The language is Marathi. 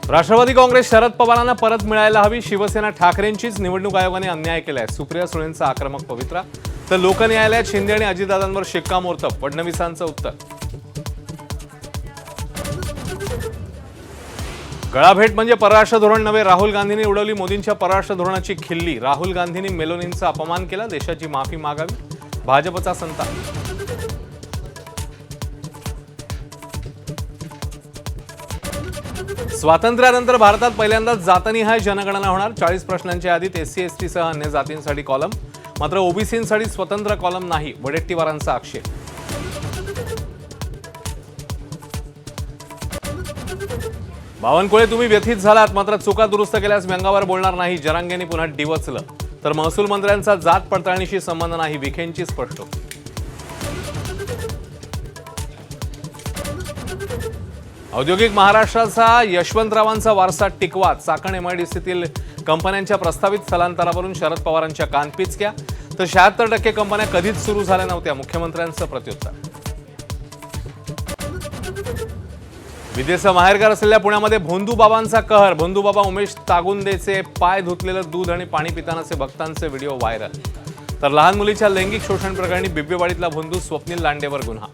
राष्ट्रवादी काँग्रेस शरद पवारांना परत मिळायला हवी. शिवसेना ठाकरेंचीच निवडणूक आयोगाने अन्याय केलाय. सुप्रिया सुळेंचा आक्रमक पवित्रा. तर लोकन्यायालयात शिंदे आणि अजितदादांवर शिक्कामोर्तब. फडणवीसांचं उत्तर. गळाभेट म्हणजे परराष्ट्र धोरण नव्हे. राहुल गांधींनी उडवली मोदींच्या परराष्ट्र धोरणाची खिल्ली. राहुल गांधींनी मेलोनींचा अपमान केला. देशाची माफी मागावी. भाजपचा संताप. स्वातंत्र्यानंतर भारतात पहिल्यांदाच जातनिहाय जनगणना होणार. 40 प्रश्नांच्या यादीत एससी एसटी सह अन्य जातींसाठी कॉलम, मात्र ओबीसींसाठी स्वतंत्र कॉलम नाही. वडेट्टीवारांचा आक्षेप. बावनकुळे, तुम्ही व्यथित झालात, मात्र चुका दुरुस्त केल्यास व्यंगावर बोलणार नाही. जरांगेंनी पुन्हा डिवचलं. तर महसूल मंत्र्यांचा जात पडताळणीशी संबंध नाही. विखेंची स्पष्टोक्ती. औद्योगिक महाराष्ट्राचा यशवंतरावांचा वारसा टिकवा. चाकण एमआयडीसीतील कंपन्यांच्या प्रस्तावित स्थलांतरावरून शरद पवारांच्या कानपिचक्या. तर 76% कंपन्या कधीच सुरू झाल्या नव्हत्या. मुख्यमंत्र्यांचं प्रत्युत्तर. विदेचं माहेरघर असलेल्या पुण्यामध्ये भोंदूबाबांचा कहर. भोंदूबाबा उमेश तागुंदेचे पाय धुतलेलं दूध आणि पाणी पितानाचे भक्तांचे व्हिडिओ व्हायरल. तर लहान मुलीच्या लैंगिक शोषण प्रकरणी बिब्बेवाडीतला भोंदू स्वप्नील लांडेवर गुन्हा.